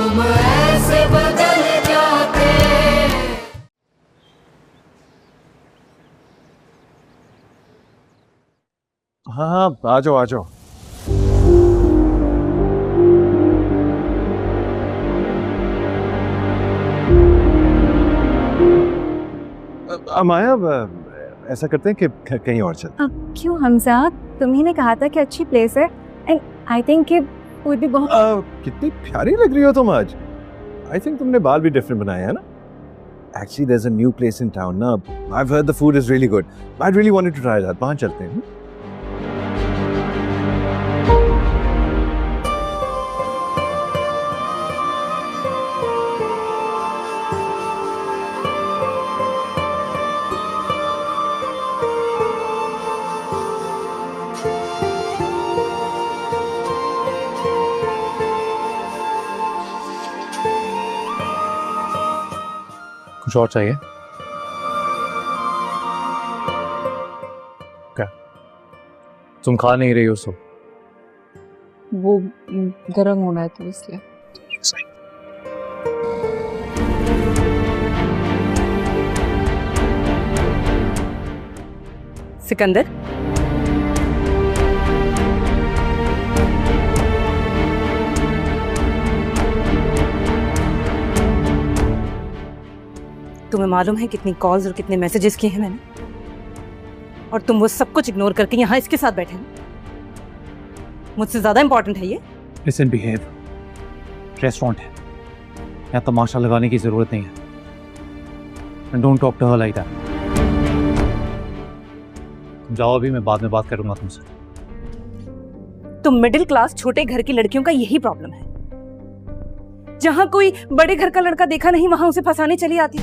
तुम ऐसे बदल जाते। हाँ हाँ, आ जाओ आ जाओ। माया, ऐसा करते हैं कि कहीं और चलते हैं। अब क्यों हमजा, तुम्ही ने कहा था कि अच्छी प्लेस है एंड आई थिंक कि फूड भी बहुत कितनी प्यारी लग रही हो तुम आज। आई थिंक तुमने बाल भी डिफरेंट बनाए हैं ना। Actually, there's a new place in town ना। I've heard the food is really good. I really wanted to try that. वहाँ चलते हैं। कुछ और चाहिए क्या? तुम खा नहीं रही हो सब? वो गर्म होना है तो इसलिए। सिकंदर, तुम्हें मालूम है कितनी कॉल्स और कितने मैसेजेस किए हैं मैंने, और तुम वो सब कुछ इग्नोर करके यहाँ इसके साथ बैठे हो। मुझसे ज्यादा इंपॉर्टेंट है ये? Listen, behave. रेस्टोरेंट है, यहाँ तमाशा लगाने की जरूरत नहीं है। Don't talk to her like that. तुम जाओ, अभी मैं बाद में बात करूंगा तुमसे। तुम मिडिल क्लास छोटे घर की लड़कियों का यही प्रॉब्लम है। जहां कोई बड़े घर का लड़का देखा नहीं, वहां उसे फंसाने चली आती।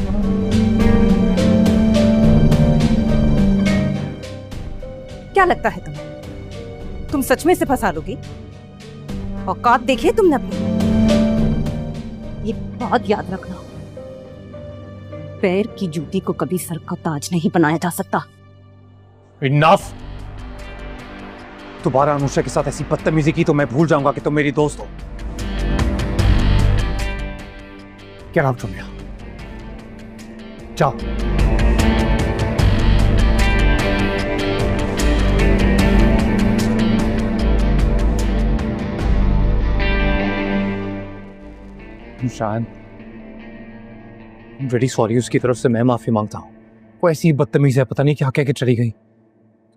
क्या लगता है तुम सच में से फंसा लोगी? औकात देखिए तुमने अपनी। ये बात याद रखना, पैर की जूती को कभी सर का ताज नहीं बनाया जा सकता। इनफ! दोबारा अनुषा के साथ ऐसी बदतमीजी की तो मैं भूल जाऊंगा कि तुम मेरी दोस्त हो। क्या नाम तुम? जाओ। शायद वेरी सॉरी, उसकी तरफ से मैं माफी मांगता हूँ। वो ऐसी बदतमीज है, पता नहीं क्या कह के चली गई।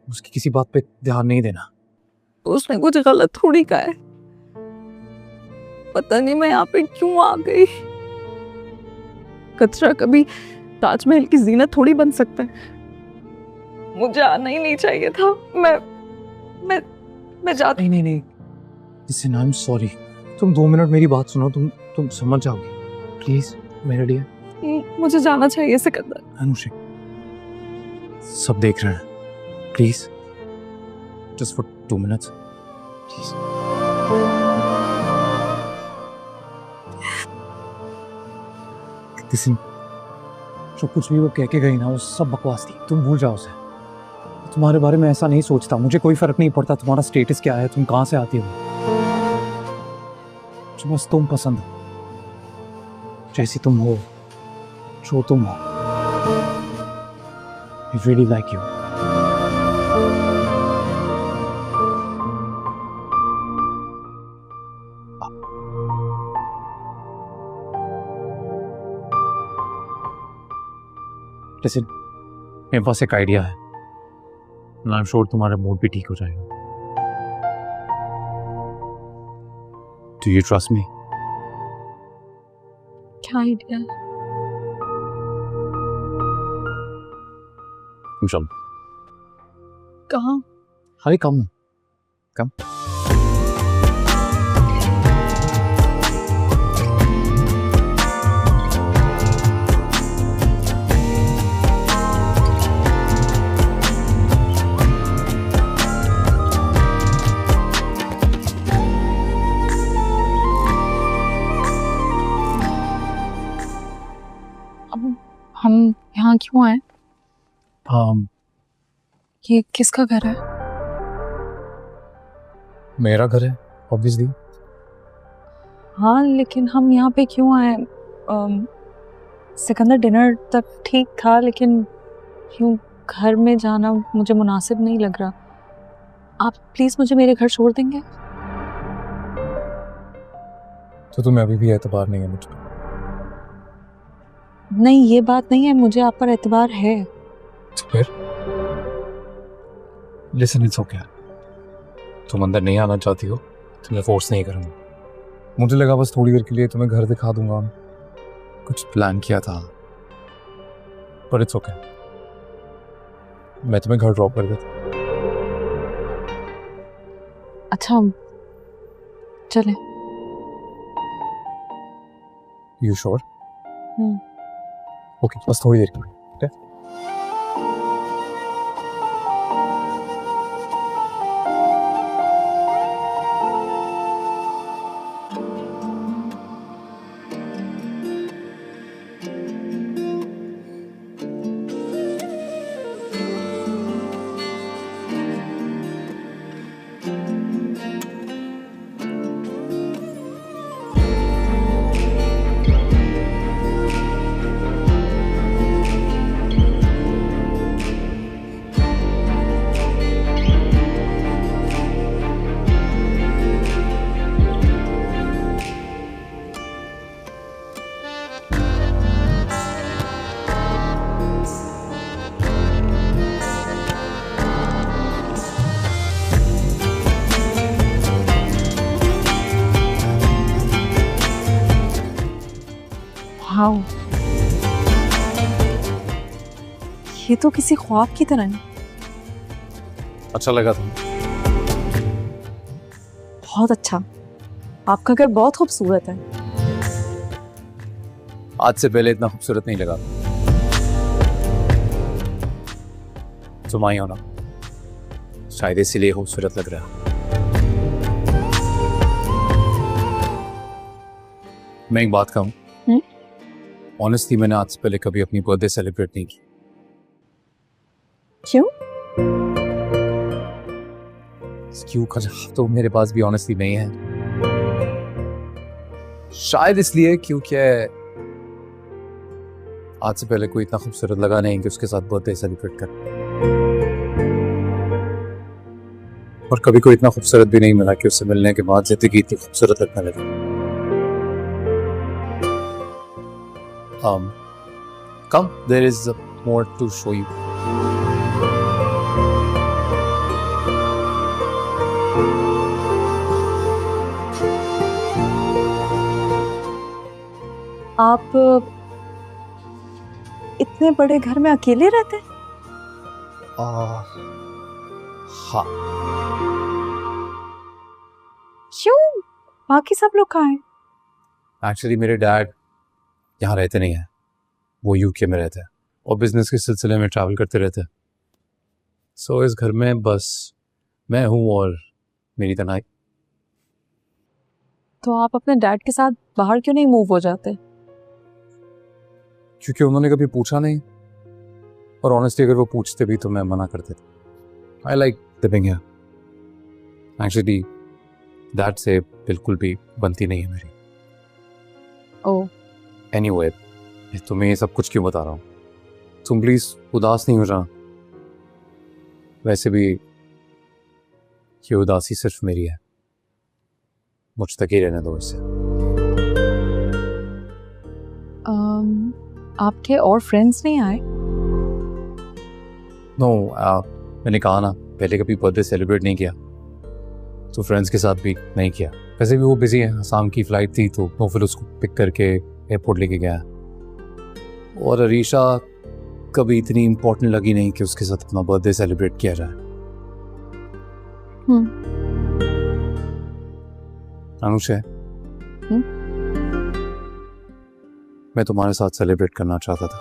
उसकी किसी बात पे ध्यान नहीं देना। उसने कुछ गलत थोड़ी कहा है। पता नहीं मैं यहाँ पे क्यों आ गई। कचरा कभी ताजमहल की जीनत थोड़ी बन सकता है। मुझे आना ही नहीं चाहिए था। मैं जाती। नहीं। Listen, I am sorry. तुम 2 मिनट मेरी बात सुनो, तुम समझ जाओगी प्लीज मेरे लिए। मुझे जाना चाहिए सिकंदर। अनुषा, सब देख रहे हैं, please just for 2 minutes please. Listen, जो कुछ भी वो कह के गई ना, वो सब बकवास थी। तुम भूल जाओ उसे। तुम्हारे बारे में ऐसा नहीं सोचता। मुझे कोई फर्क नहीं पड़ता तुम्हारा स्टेटस क्या है, तुम कहां से आती हो। जो बस तुम पसंद हो, जैसी तुम हो, जो तुम हो। I really like you. Listen, मेरे पास एक आइडिया है। आई एम श्योर तुम्हारा मूड भी ठीक हो जाएगा। Do you trust me? क्या आइडिया? तुम चलो। कहाँ? अरे कम कम। हम यहाँ क्यों आए? हाँ, ये किसका घर है? मेरा घर है ऑब्वियसली। हाँ लेकिन हम यहाँ पे क्यों आए? सिकंदर डिनर तक ठीक था लेकिन क्यों घर में जाना मुझे मुनासिब नहीं लग रहा। आप प्लीज मुझे मेरे घर छोड़ देंगे? तो तुम्हें अभी भी एतबार नहीं है मुझ पर? नहीं ये बात नहीं है, मुझे आप पर एतबार है। तो फिर लिसन, इट्स ओके। तुम अंदर नहीं आना चाहती हो तो मैं फोर्स नहीं करूँगा। मुझे लगा बस थोड़ी देर के लिए तुम्हें घर दिखा दूंगा, कुछ प्लान किया था, पर इट्स ओके। मैं तुम्हें घर ड्रॉप कर देता। अच्छा चले। You sure? हम्म। ओके, बस थोड़ी देर के लिए। वाओ, ये तो किसी ख्वाब की तरह है। अच्छा लगा तुम्हें? बहुत अच्छा, आपका घर बहुत खूबसूरत है। आज से पहले इतना खूबसूरत नहीं लगा। तुम आई हो ना, शायद इसीलिए खूबसूरत लग रहा है। मैं एक बात कहूं, ऑनेस्टली मैंने आज से पहले कभी अपनी बर्थडे सेलिब्रेट नहीं की। क्यों? क्यों का जवाब तो मेरे पास भी ऑनेस्टली नहीं है। शायद इसलिए क्योंकि आज से पहले कोई इतना खूबसूरत लगा नहीं कि उसके साथ बर्थडे सेलिब्रेट कर, और कभी कोई इतना खूबसूरत भी नहीं मिला कि उससे मिलने के बाद जिंदगी इतनी खूबसूरत लगने लगी। Come, there is more to show you. आप इतने बड़े घर में अकेले रहते हैं? हाँ। क्यों? बाकी सब लोग कहाँ हैं? एक्चुअली मेरे डैड यहाँ रहते नहीं हैं, वो यूके में रहते हैं और बिजनेस के सिलसिले में ट्रैवल करते रहते हैं। सो इस घर में बस मैं हूँ और मेरी तन्हाई। तो आप अपने डैड के साथ बाहर क्यों नहीं मूव हो जाते? क्योंकि उन्होंने कभी पूछा नहीं, और ऑनेस्टली अगर वो पूछते भी तो मैं मना कर देता। I like living here. Actually dad से बिल्कुल भी बनती नहीं है मेरी। ओह, एनीवे, तुम्हें ये सब कुछ क्यों बता रहा हूँ? तुम प्लीज उदास नहीं हो जाना। वैसे भी ये उदासी सिर्फ मेरी है, मुझ तक ही रहने दो इसे। आपके और फ्रेंड्स नहीं आए? नो, मैंने कहा ना, पहले कभी बर्थडे सेलिब्रेट नहीं किया, तो फ्रेंड्स के साथ भी नहीं किया। वैसे भी वो बिजी है, शाम की फ्लाइट थी तो वो फिर उसको पिक करके एयरपोर्ट लेके गया। और अरीशा कभी इतनी इम्पोर्टेंट लगी नहीं कि उसके साथ अपना बर्थडे सेलिब्रेट किया जाए। अनुष है, मैं तुम्हारे साथ सेलिब्रेट करना चाहता था,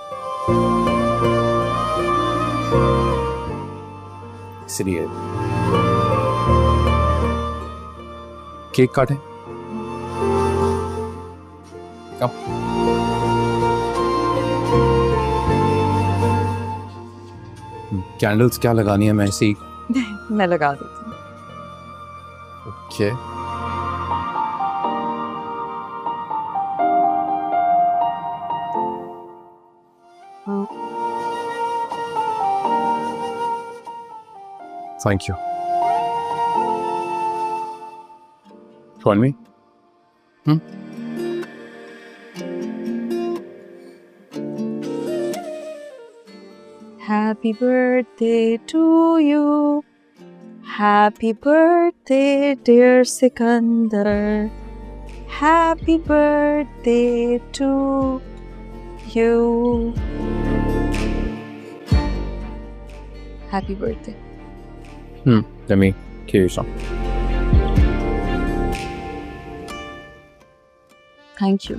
इसलिए केक काटें। कब? कैंडल्स क्या लगानी है? मैं ऐसे ही मैं लगा देती हूँ। Okay. Thank you. Join me? Happy birthday to you. Happy birthday, dear Sikandar. Happy birthday to you. Happy birthday. Let me give you some. Thank you.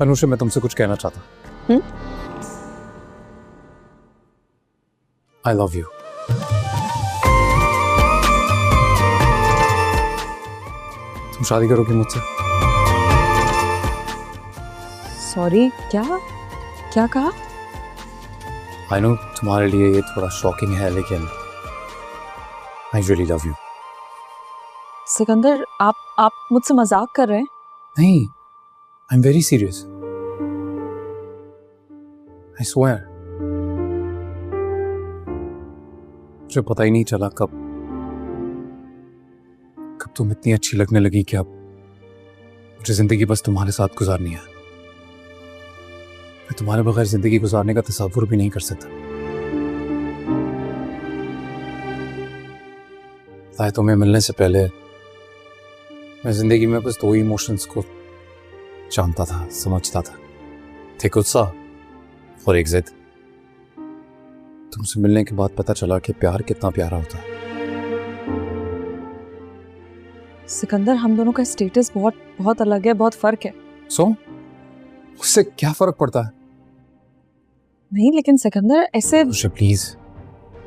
Anusha, मैं तुमसे कुछ कहना चाहता हूँ। I love you. तुम शादी करोगी मुझसे? Sorry, क्या कहा? I know तुम्हारे लिए ये थोड़ा शॉकिंग है, लेकिन I really love you. Sikandar, आप मुझसे मजाक कर रहे हैं? नहीं, I'm very serious. I swear. मुझे पता ही नहीं चला कब तुम इतनी अच्छी लगने लगी कि अब मुझे जिंदगी बस तुम्हारे साथ गुजारनी है। मैं तुम्हारे बगैर जिंदगी गुजारने का तसव्वुर भी नहीं कर सकता। ताकि तुम्हें मिलने से पहले मैं जिंदगी में बस दो इमोशंस को जानता था, समझता था। थे गुस्सा और एक जिद। तुमसे मिलने के बाद पता चला कि प्यार कितना प्यारा होता है। सिकंदर, हम दोनों का स्टेटस बहुत अलग है, बहुत फर्क है। सो उससे क्या फर्क पड़ता है? नहीं, लेकिन सिकंदर ऐसे। मुझे प्लीज,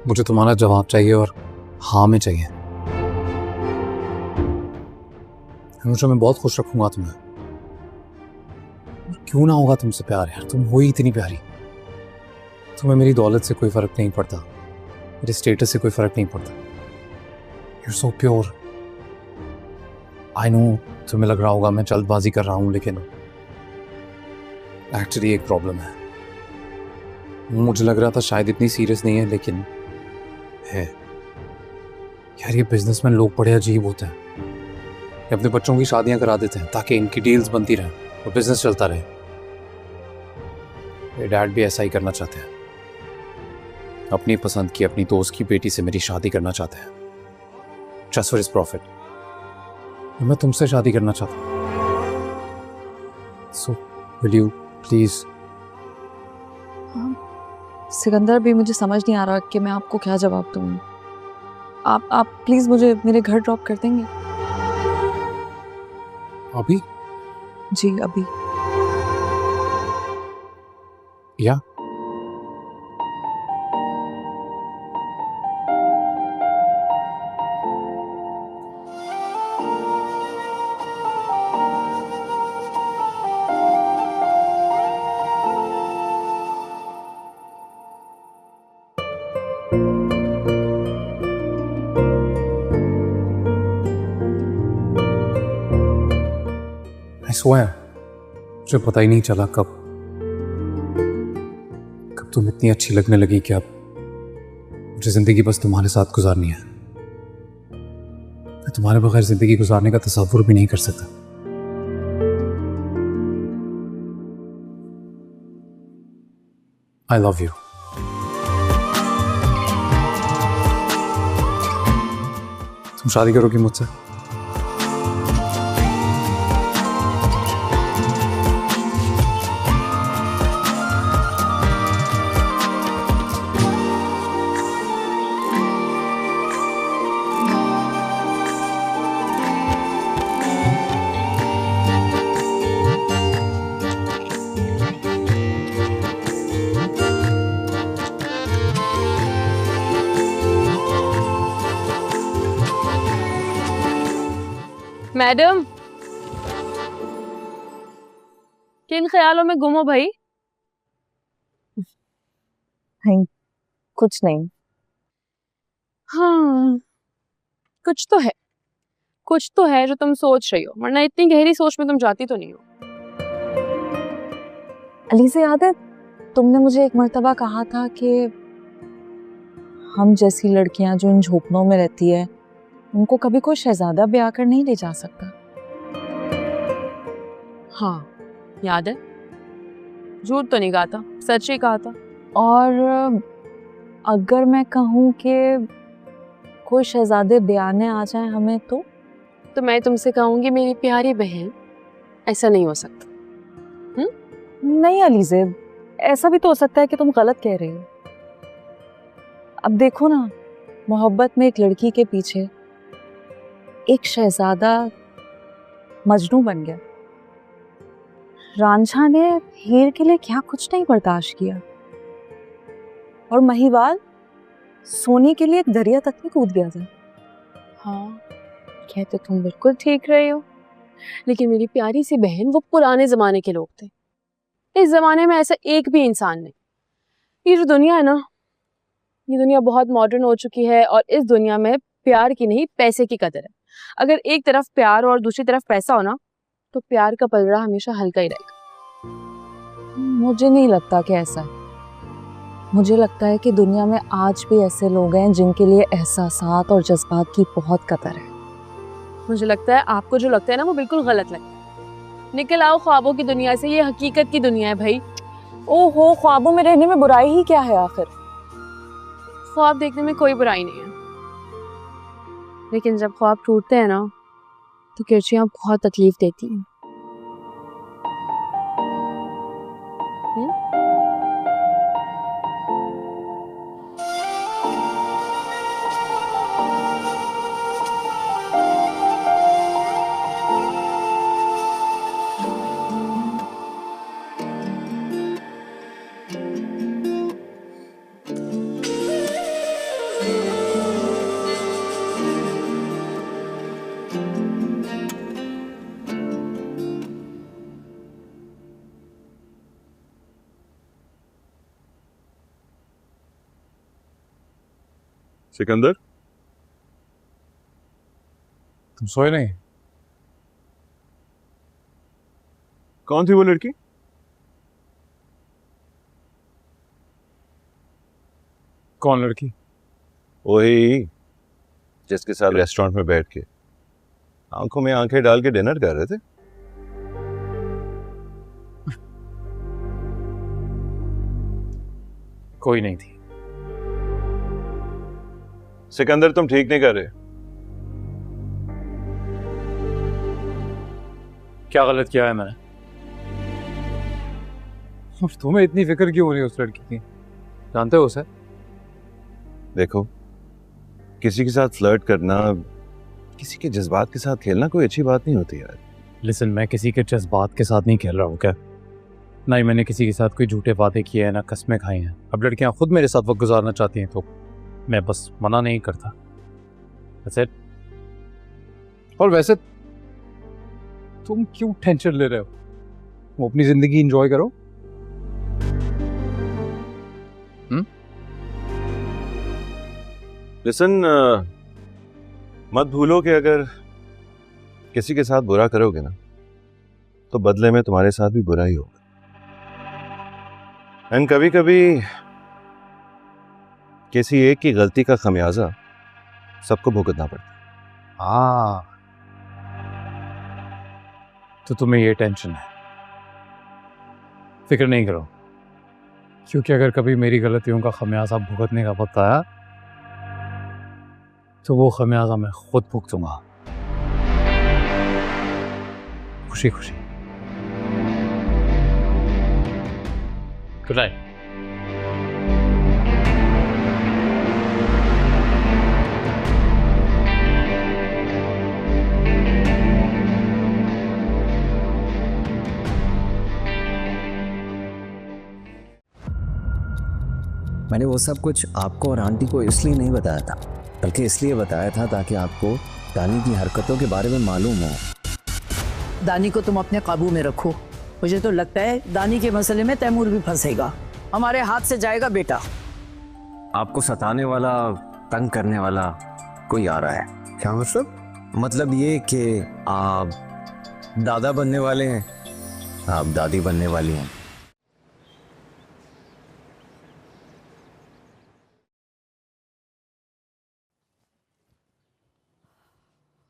मुझे तुम्हारा जवाब चाहिए और हाँ में चाहिए। मुझे मैं बहुत खुश रखूंगा तुम्हें। क्यों ना होगा तुमसे प्यार यार, तुम हो ही इतनी प्यारी। तुम्हें मेरी दौलत से कोई फर्क नहीं पड़ता, मेरे स्टेटस से कोई फर्क नहीं पड़ता। You're so pure. I know तुम्हें लग रहा होगा मैं जल्दबाजी कर रहा हूं, लेकिन एक्चुअली एक प्रॉब्लम है। मुझे लग रहा था शायद इतनी सीरियस नहीं है, लेकिन है यार। ये बिजनेसमैन लोग बड़े अजीब होते हैं। ये अपने बच्चों की शादियां करा देते हैं ताकि इनकी डील्स बनती रहें और बिजनेस चलता रहे। मेरे डैड भी ऐसा ही करना चाहते हैं। अपनी पसंद की अपनी दोस्त की बेटी से मेरी शादी करना चाहते हैं, जस्ट फॉर हिज प्रॉफिट। मैं तुमसे शादी करना चाहता हूँ। So will you please? Sikandar, भी मुझे समझ नहीं आ रहा कि मैं आपको क्या जवाब दूँ। आप प्लीज मुझे मेरे घर ड्रॉप कर देंगे? अभी? जी अभी। या I swear, मुझे पता ही नहीं चला कब तुम इतनी अच्छी लगने लगी कि अब मुझे जिंदगी बस तुम्हारे साथ गुजारनी है। मैं तुम्हारे बगैर जिंदगी गुजारने का तसव्वुर भी नहीं कर सकता। I love you. तुम शादी करोगी मुझसे? मैडम, किन ख्यालों में गुम हो भाई? नहीं, कुछ नहीं। हाँ, कुछ तो है जो तुम सोच रही हो, वरना इतनी गहरी सोच में तुम जाती तो नहीं हो। अली से याद है तुमने मुझे एक मर्तबा कहा था कि हम जैसी लड़कियां जो इन झोपड़ों में रहती है उनको कभी कोई शहजादा ब्याह कर नहीं ले जा सकता। हाँ याद है, झूठ तो नहीं कहा था, सच ही कहा था। और अगर मैं कहूँ कि कोई शहजादे ब्याने आ जाए हमें तो मैं तुमसे कहूंगी मेरी प्यारी बहन, ऐसा नहीं हो सकता। नहीं अलीज़ेब, ऐसा भी तो हो सकता है कि तुम गलत कह रहे हो। अब देखो ना, मोहब्बत में एक लड़की के पीछे एक शहजादा मजनू बन गया। रांझा ने हीर के लिए क्या कुछ नहीं बर्दाश्त किया, और महिवाल सोने के लिए एक दरिया तक में कूद गया था। हाँ कह तो तुम बिल्कुल ठीक रहे हो, लेकिन मेरी प्यारी सी बहन वो पुराने जमाने के लोग थे। इस जमाने में ऐसा एक भी इंसान नहीं। ये जो दुनिया है ना, ये दुनिया बहुत मॉडर्न हो चुकी है, और इस दुनिया में प्यार की नहीं पैसे की कदर है। अगर एक तरफ प्यार और दूसरी तरफ पैसा हो ना, तो प्यार का पलड़ा हमेशा हल्का ही रहेगा। मुझे नहीं लगता कि ऐसा है। मुझे लगता है कि दुनिया में आज भी ऐसे लोग हैं जिनके लिए एहसासात और जज्बात की बहुत कदर है। मुझे लगता है आपको जो लगता है ना वो बिल्कुल गलत लगता है। निकल आओ ख्वाबों की दुनिया से, ये हकीकत की दुनिया है भाई। ओहो, ख्वाबों में रहने में बुराई ही क्या है आखिर? ख्वाब देखने में कोई बुराई नहीं है, लेकिन जब ख्वाब टूटते हैं ना तो किरचियाँ बहुत तकलीफ देती हैं। सिकंदर, तुम सोए नहीं? कौन थी वो लड़की? कौन लड़की? वही जिसके साथ रेस्टोरेंट में बैठ के आंखों में आंखें डाल के डिनर कर रहे थे। कोई नहीं थी। सिकंदर, तुम ठीक नहीं कर रहे। क्या गलत किया है मैंने? और तुम्हें इतनी फिक्र क्यों हो रही है उस लड़की की? जानते हो उसे? देखो, किसी के साथ फ्लर्ट करना, किसी के जज्बात के साथ खेलना कोई अच्छी बात नहीं होती यार। लिसन, मैं किसी के जज्बात के साथ नहीं खेल रहा हूँ क्या? ना ही मैंने किसी के साथ कोई झूठे वादे किए हैं, ना कस्में खाई हैं। अब लड़कियां खुद मेरे साथ वक्त गुजारना चाहती हैं तो मैं बस मना नहीं करता। That's it। और वैसे तुम क्यों टेंशन ले रहे हो? तुम अपनी जिंदगी एंजॉय करो। लिसन, मत भूलो कि अगर किसी के साथ बुरा करोगे ना तो बदले में तुम्हारे साथ भी बुरा ही होगा। एंड कभी कभी किसी एक की गलती का खमियाजा सबको भुगतना पड़ता है। हाँ, तो तुम्हें ये टेंशन है। फिक्र नहीं करो, क्योंकि अगर कभी मेरी गलतियों का खमियाजा भुगतने का वक्त आया तो वो खमियाजा मैं खुद भुगतूंगा, खुशी खुशी। Good night. मैंने वो सब कुछ आपको और आंटी को इसलिए नहीं बताया था, बल्कि इसलिए बताया था ताकि आपको दानी की हरकतों के बारे में मालूम हो। दानी को तुम अपने काबू में रखो। मुझे तो लगता है दानी के मसले में तैमूर भी फंसेगा, हमारे हाथ से जाएगा बेटा। आपको सताने वाला, तंग करने वाला कोई आ रहा है। क्या मतलब? मतलब ये कि आप दादा बनने वाले हैं, आप दादी बनने वाली हैं।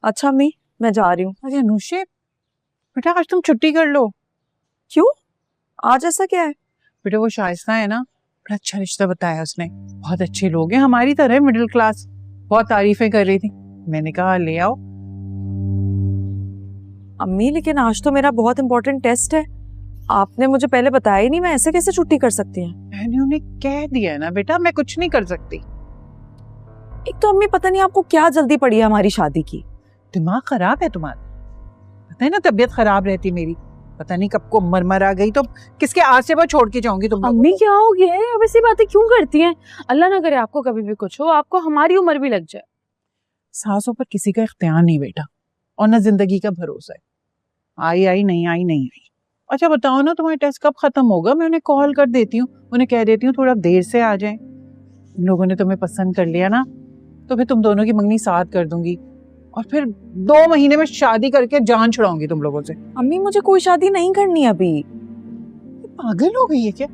अच्छा अम्मी, मैं जा रही हूँ। अरे अनुषे बेटा, आज तुम छुट्टी कर लो। क्यों? आज ऐसा क्या है? बेटा वो शाइस्ता है ना, बड़ा अच्छा रिश्ता बताया उसने, बहुत अच्छे लोग हैं, हमारी तरह मिडिल क्लास। बहुत तारीफें कर रही थी, मैंने कहा ले आओ। अम्मी लेकिन आज तो मेरा बहुत इंपॉर्टेंट टेस्ट है, आपने मुझे पहले बताया ही नहीं, मैं ऐसे कैसे छुट्टी कर सकती हूँ? मैंने उन्हें कह दिया ना बेटा, मैं कुछ नहीं कर सकती। एक तो अम्मी पता नहीं आपको क्या जल्दी पड़ी है हमारी शादी की। दिमाग खराब है तुम्हारा, पता है ना, तबीयत खराब रहती मेरी, पता नहीं कब को मर आ गई तो किसके आसे पर छोड़ के जाऊंगी तुम। अम्मी क्या हो गया है, अब ऐसी बातें क्यों करती हैं? अल्लाह ना करे आपको कभी भी कुछ हो, आपको हमारी उम्र भी लग जाए। सांसों पर किसी का इख्तियार नहीं बेटा, और ना जिंदगी का भरोसा है। आई आई नहीं आई नहीं आई। अच्छा बताओ ना, तुम्हारा टेस्ट कब खत्म होगा? मैं उन्हें कॉल कर देती हूँ, उन्हें कह देती हूँ थोड़ा देर से आ जाएं। इन लोगों ने तुम्हें पसंद कर लिया ना, तो फिर तुम दोनों की मंगनी साथ कर दूंगी, और फिर 2 महीने में शादी करके जान छुड़ाऊंगी तुम लोगों से। अम्मी मुझे कोई शादी नहीं करनी अभी। पागल हो गई है क्या?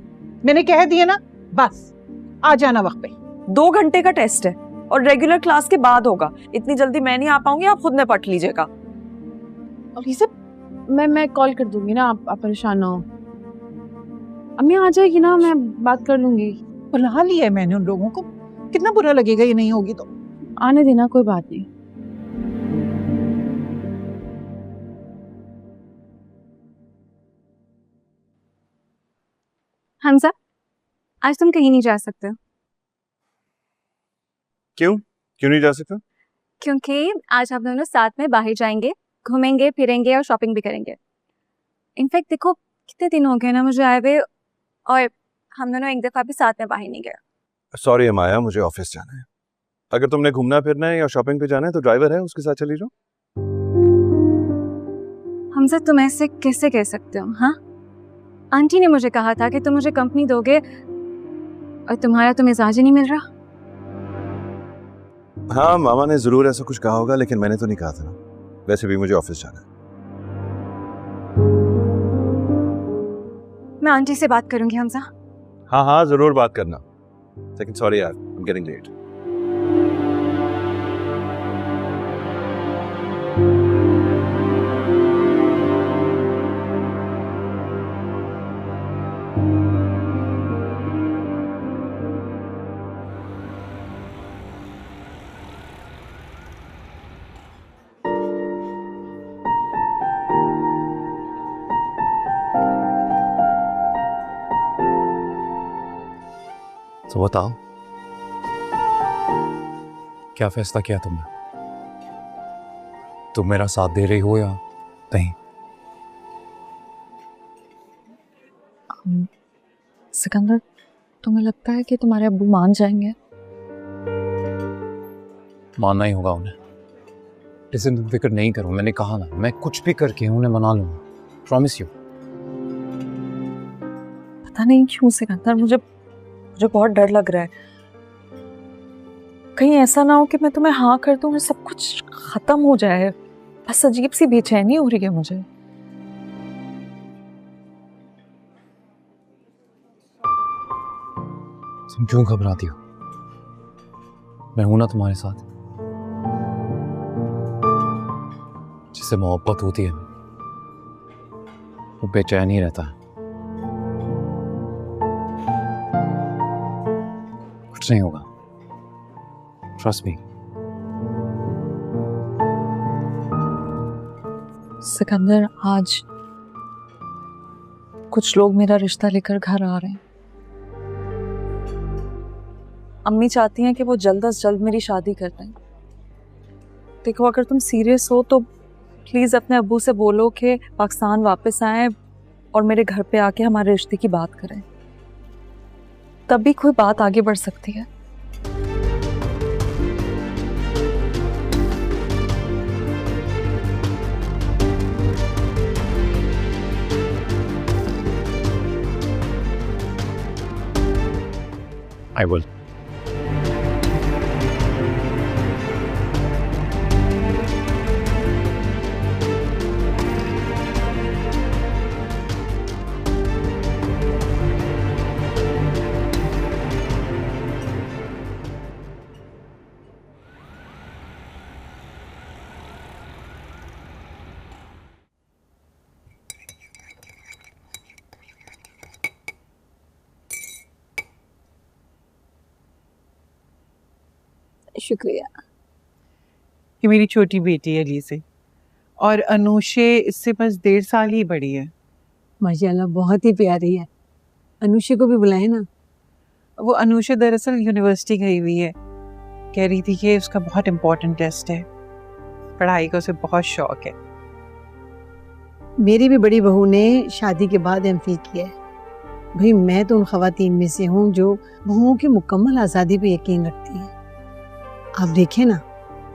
मैंने कह दिया ना, बस आ जाना वक्त पे। 2 घंटे का टेस्ट है और रेगुलर क्लास के बाद होगा, इतनी जल्दी मैं नहीं आ पाऊंगी, आप खुद में पढ़ लीजिएगा। और ये सब मैं कॉल कर दूंगी ना, आप परेशान ना हो। अम्मी आ जाएगी ना, मैं बात कर लूंगी। बुला लिया है मैंने उन लोगों को, कितना बुरा लगेगा ये नहीं होगी तो। आने देना, कोई बात नहीं। हमजा, आज तुम कहीं नहीं जा सकते। क्यों नहीं जा सकता? क्योंकि आज हम दोनों साथ में बाहर जाएंगे, घूमेंगे फिरेंगे और शॉपिंग भी करेंगे। इनफैक्ट देखो कितने दिन हो गए ना मुझे आए हुए, और हम दोनों एक दफा भी साथ में बाहर नहीं गए। सॉरी माया, मुझे ऑफिस जाना है। अगर तुमने घूमना फिरना है या शॉपिंग पे जाना है तो ड्राइवर है, उसके साथ चली जाओ। हमजा तुम ऐसे कैसे कह सकते हो? हाँ, आंटी ने मुझे कहा था कि तुम मुझे कंपनी दोगे, और तुम्हारा तो मिजाज ही नहीं मिल रहा। हाँ मामा ने जरूर ऐसा कुछ कहा होगा, लेकिन मैंने तो नहीं कहा था ना। वैसे भी मुझे ऑफिस जाना है। मैं आंटी से बात करूंगी हमजा। हाँ जरूर बात करना, लेकिन सॉरी यार, आई एम गेटिंग लेट। तो बताओ, क्या फैसला किया तुमने? तुम मेरा साथ दे रही हो या नहीं? सिकंदर, तुम्हें लगता है कि तुम्हारे अब्बू मान जाएंगे? मानना ही होगा उन्हें। लेकिन तुम फिक्र नहीं करो, मैंने कहा ना, मैं कुछ भी करके उन्हें मना लूंगा, प्रॉमिस यू। पता नहीं क्यों सिकंदर, मुझे बहुत डर लग रहा है। कहीं ऐसा ना हो कि मैं तुम्हें हाँ कर दूं और सब कुछ खत्म हो जाए। बस अजीब सी बेचैनी हो रही है मुझे। तुम क्यों घबराती हो? मैं हूं ना तुम्हारे साथ। जिससे मोहब्बत होती है वो बेचैन ही रहता है। कुछ नहीं होगा, ट्रस्ट मी। सिकंदर, आज कुछ लोग मेरा रिश्ता लेकर घर आ रहे हैं। अम्मी चाहती हैं कि वो जल्द से जल्द मेरी शादी कर दें। देखो, अगर तुम सीरियस हो तो प्लीज अपने अब्बू से बोलो कि पाकिस्तान वापस आए और मेरे घर पे आके हमारे रिश्ते की बात करें, तभी कोई बात आगे बढ़ सकती है। I will. शुक्रिया। ये मेरी छोटी बेटी है लीजे, और अनुषे इससे बस 1.5 साल ही बड़ी है। माशाल्लाह बहुत ही प्यारी है। अनुषे को भी बुलाए ना। वो अनुषे दरअसल यूनिवर्सिटी गई हुई है, कह रही थी कि उसका बहुत इम्पोर्टेंट टेस्ट है, पढ़ाई का उसे बहुत शौक है। मेरी भी बड़ी बहू ने शादी के बाद एमफिल किया है। भाई मैं तो उन खवातीन में से हूँ जो बहुओं की मुकम्मल आज़ादी पे यकीन रखती हैं। आप देखें ना,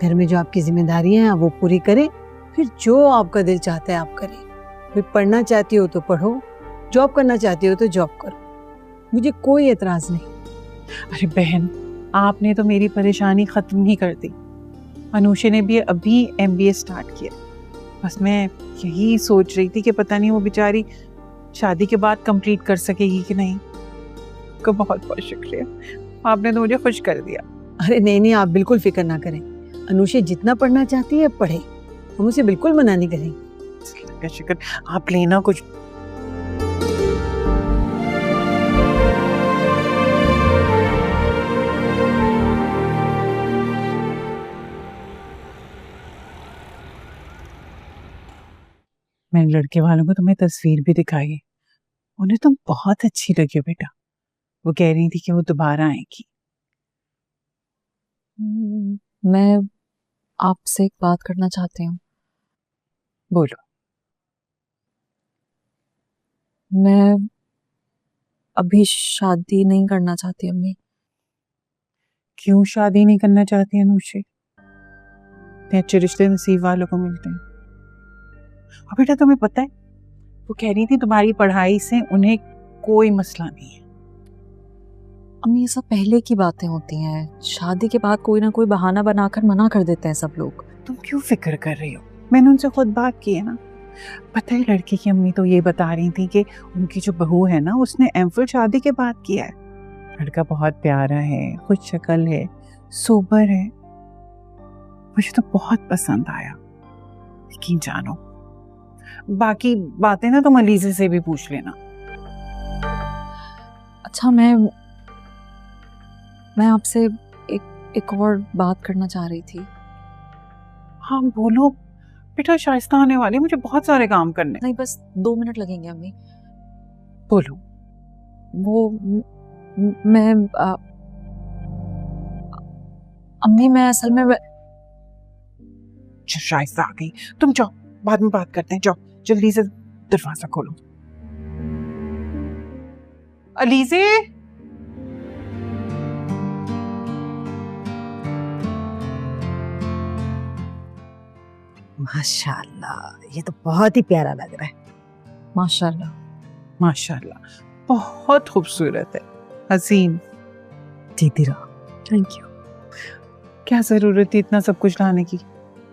घर में जो आपकी जिम्मेदारियां हैं आप वो पूरी करें, फिर जो आपका दिल चाहता है आप करें। भाई पढ़ना चाहती हो तो पढ़ो, जॉब करना चाहती हो तो जॉब करो, मुझे कोई एतराज़ नहीं। अरे बहन, आपने तो मेरी परेशानी ख़त्म ही कर दी। अनुषे ने भी अभी MBA स्टार्ट किया। बस मैं यही सोच रही थी कि पता नहीं वो बेचारी शादी के बाद कंप्लीट कर सकेगी कि नहीं। आपका बहुत बहुत शुक्रिया, आपने तो मुझे खुश कर दिया। अरे नहीं नहीं, आप बिल्कुल फिक्र ना करें। अनुषे जितना पढ़ना चाहती है पढ़े, हम उसे बिल्कुल मना नहीं करेंगे। शुक्र, आप लेना कुछ। मैंने लड़के वालों को तुम्हें तस्वीर भी दिखाई है, उन्हें तुम बहुत अच्छी लगी हो बेटा। वो कह रही थी कि वो दोबारा आएगी। मैं आपसे एक बात करना चाहती हूँ। बोलो। मैं अभी शादी नहीं करना चाहती अम्मी। क्यों शादी नहीं करना चाहती अनुषे? इतने अच्छे रिश्ते नसीब वालों को मिलते हैं। और बेटा तुम्हें पता है, वो कह रही थी तुम्हारी पढ़ाई से उन्हें कोई मसला नहीं है। अम्मी ये सब पहले की बातें होती हैं, शादी के बाद कोई ना कोई बहाना बनाकर मना कर देते हैं सब लोग। तुम क्यों फिक्र कर रही हो? मैंने उनसे खुद बात की है ना। पता है लड़की की अम्मी तो ये बता रही थी कि उनकी जो बहू है ना, उसने एमफिल शादी के बाद किया है। लड़का बहुत प्यारा है, खुद शक्ल है, सोबर है। मुझे तो बहुत पसंद आया। लेकिन जानो, बाकी बातें ना तुम अलीज़े से भी पूछ लेना। अच्छा, मैं आपसे एक और बात करना चाह रही थी। हाँ बोलो बेटा, शाइस्ता आने वाली, मुझे बहुत सारे काम करने। नहीं, बस 2 मिनट लगेंगे अम्मी। बोलो। वो मैं अम्मी मैं असल में शाइस्ता आ गई, तुम जाओ, बाद में बात करते हैं। जाओ जल्दी से दरवाजा खोलो। अलीज़े, माशाल्लाह, ये तो बहुत ही प्यारा लग रहा है। माशाल्लाह माशाल्लाह, बहुत खूबसूरत है, हसीन। जीती रहो। Thank you. क्या जरूरत थी इतना सब कुछ लाने की?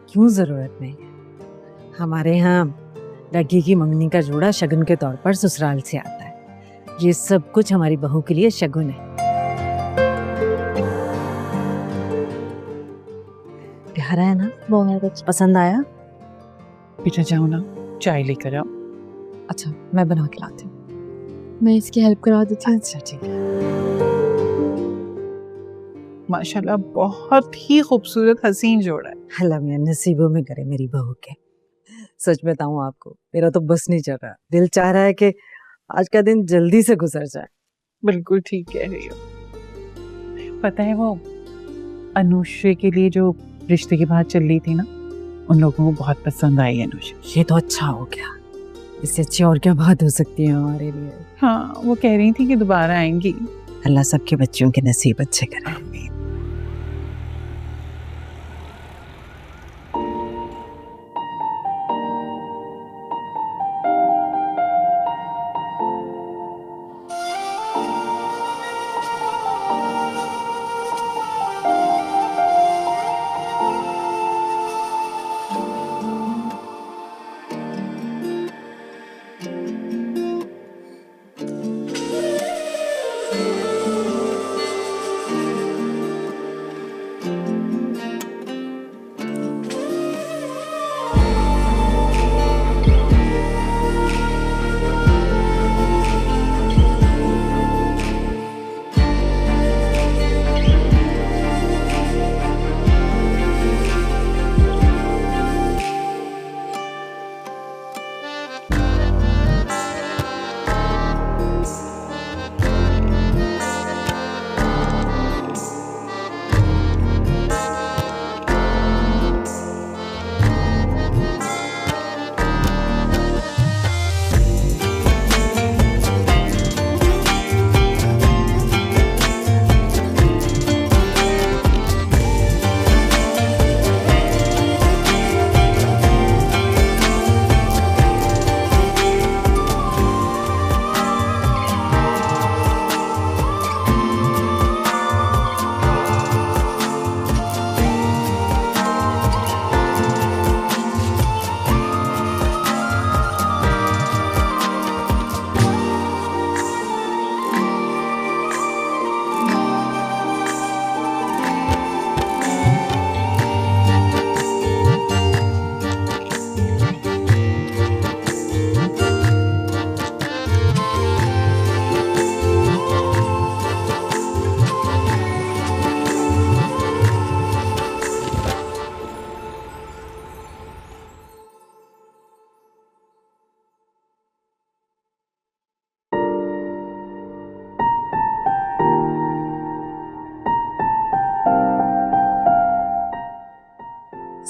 क्यों जरूरत नहीं है? हमारे यहाँ लड़की की मंगनी का जोड़ा शगुन के तौर पर ससुराल से आता है। ये सब कुछ हमारी बहू के लिए शगुन है। प्यारा है ना? बहुत अच्छा। पसंद आया? बेटा जाओ ना, चाय लेकर आओ। अच्छा, मैं बना के लाती हूँ। मैं इसकी हेल्प करा देती हूँ। अच्छा ठीक है। माशाल्लाह, बहुत ही खूबसूरत हसीन जोड़ा है। अल्लाह मेरे नसीबों में करे मेरी बहू के। सच बताऊं आपको, मेरा तो बस नहीं चल रहा। दिल चाह रहा है कि आज का दिन जल्दी से गुजर जाए। बिल्कुल ठीक कह रही हो। पता है, वो अनुषे के लिए जो रिश्ते की बात चल रही थी ना, उन लोगों को बहुत पसंद आई अनुषे। ये तो अच्छा हो गया। इससे अच्छी और क्या बात हो सकती है हमारे लिए? हाँ, वो कह रही थी कि दोबारा आएंगी। अल्लाह सबके बच्चों के नसीब अच्छे करे।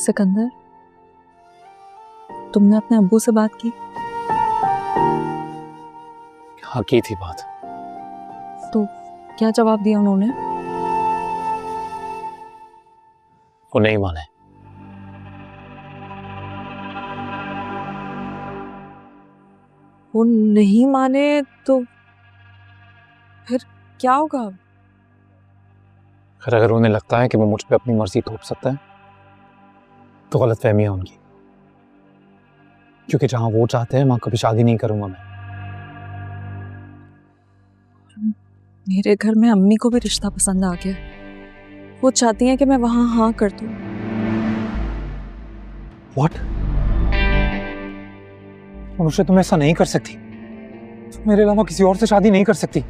सिकंदर, तुमने अपने अब्बू से बात की? हाँ, की थी बात। तो क्या जवाब दिया उन्होंने? वो नहीं माने। वो नहीं माने तो फिर क्या होगा? खैर, अगर उन्हें लगता है कि वो मुझ पे अपनी मर्जी थोप सकता है तो गलतफहमी है उनकी, क्योंकि जहां वो चाहते हैं वहां कभी शादी नहीं करूंगा मैं। मेरे घर में अम्मी को भी रिश्ता पसंद आ गया। वो चाहती हैं कि मैं वहां हाँ कर दूं। What? अनुषा, तुम ऐसा नहीं कर सकती। तुम मेरे अलावा किसी और से शादी नहीं कर सकती।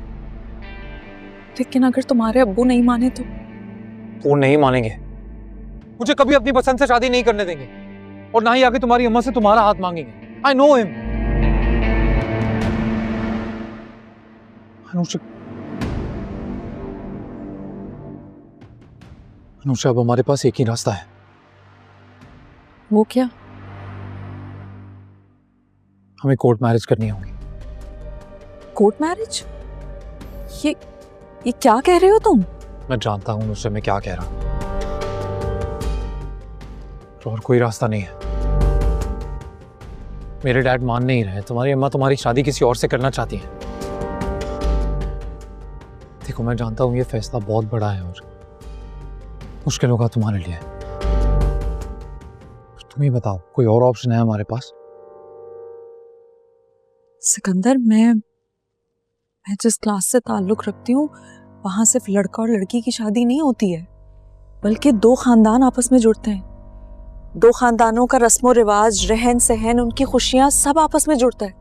लेकिन अगर तुम्हारे अब्बू नहीं माने तो? वो नहीं मानेंगे। मुझे कभी अपनी पसंद से शादी नहीं करने देंगे, और ना ही आगे तुम्हारी अम्मा से तुम्हारा हाथ मांगेंगे। I know him. अनुषा, अब हमारे पास एक ही रास्ता है। वो क्या? हमें कोर्ट मैरिज करनी होगी। Court marriage? ये क्या कह रहे हो तुम? मैं जानता हूं अनुषा, मैं क्या कह रहा हूं, और कोई रास्ता नहीं है। मेरे डैड मान नहीं रहे। तुम्हारी अम्मा तुम्हारी शादी किसी और से करना चाहती है। देखो, मैं जानता हूं ये फैसला बहुत बड़ा है और मुश्किल होगा तुम्हारे लिए। तुम ही बताओ, कोई और ऑप्शन है हमारे पास? सिकंदर, मैं जिस क्लास से ताल्लुक रखती हूँ वहां सिर्फ लड़का और लड़की की शादी नहीं होती है, बल्कि दो खानदान आपस में जुड़ते हैं। दो खानदानों का रस्मो रिवाज, रहन सहन, उनकी खुशियां सब आपस में जुड़ता है।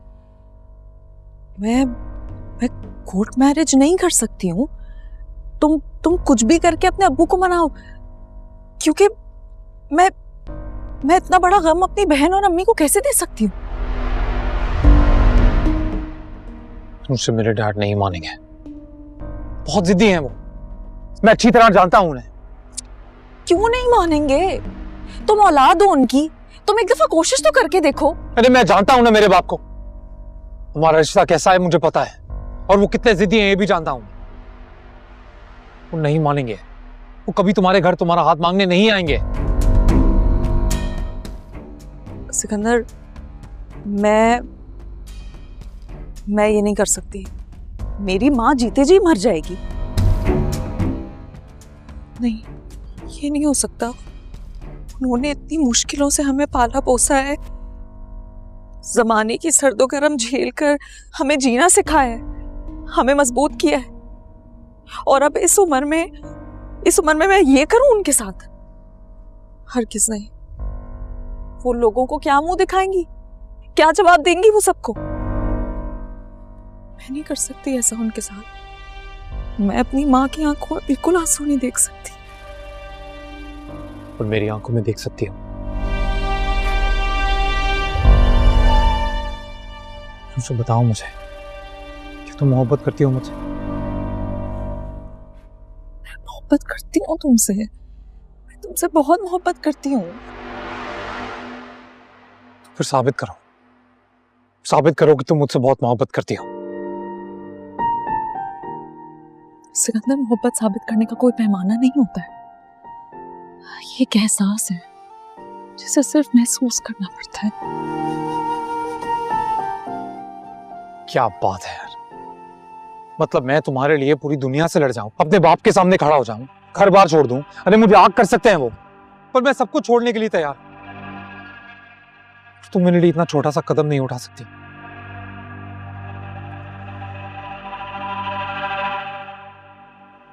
मैं कोर्ट मैरिज नहीं कर सकती हूँ। तुम कुछ भी करके अपने अब्बू को मनाओ, क्योंकि मैं इतना बड़ा गम अपनी बहन और अम्मी को कैसे दे सकती हूँ? मुझसे मेरे डैड नहीं मानेंगे। बहुत जिद्दी हैं वो, मैं अच्छी तरह जानता हूं उन्हें। क्यों नहीं मानेंगे? तुम औलाद हो उनकी, तुम एक दफा कोशिश तो करके देखो। अरे मैं जानता हूं ना मेरे बाप को, हमारा रिश्ता कैसा है मुझे पता है, और वो कितने जिद्दी हैं ये भी जानता हूं। वो नहीं मानेंगे। वो कभी तुम्हारे घर तुम्हारा हाथ मांगने नहीं आएंगे। सिकंदर, मैं ये नहीं कर सकती। मेरी माँ जीते जी मर जाएगी। नहीं, ये नहीं हो सकता। उन्होंने इतनी मुश्किलों से हमें पाला पोसा है, जमाने की सर्दो गर्म झेल कर हमें जीना सिखाया है, हमें मजबूत किया है, और अब इस उम्र में मैं ये करूं उनके साथ? हरगिज़ नहीं। वो लोगों को क्या मुंह दिखाएंगी, क्या जवाब देंगी वो सबको? मैं नहीं कर सकती ऐसा उनके साथ। मैं अपनी माँ की आंखों में बिल्कुल आंसू नहीं देख सकती। और मेरी आंखों में देख सकती हो। तुमसे बताओ मुझे, क्या तुम मोहब्बत करती हो मुझसे? मैं मोहब्बत करती हूँ तुमसे। मैं तुमसे बहुत मोहब्बत करती हूँ। फिर साबित करो कि तुम मुझसे बहुत मोहब्बत करती हो। सिकंदर, मोहब्बत साबित करने का कोई पैमाना नहीं होता है। ये एक एहसास है जिसे सिर्फ महसूस करना पड़ता है। क्या बात है यार, मतलब मैं तुम्हारे लिए पूरी दुनिया से लड़ जाऊं, अपने बाप के सामने खड़ा हो जाऊं, घर बार छोड़ दूं। अरे मुझे आग कर सकते हैं वो, पर मैं सब कुछ छोड़ने के लिए तैयार। तुम मेरे लिए इतना छोटा सा कदम नहीं उठा सकती।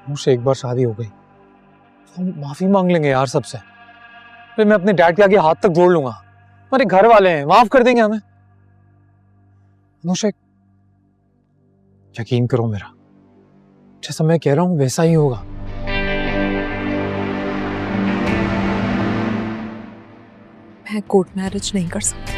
मुझसे एक बार शादी हो गई तो हम माफी मांग लेंगे यार सबसे। फिर मैं अपने डैड के आगे हाथ तक जोड़ लूंगा। हमारे घर वाले हैं, माफ कर देंगे हमें। अनुषा, यकीन करो मेरा, जैसा मैं कह रहा हूं वैसा ही होगा। मैं कोर्ट मैरिज नहीं कर सकती।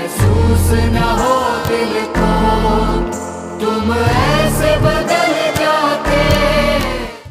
महसूस न हो दिल को, तुम ऐसे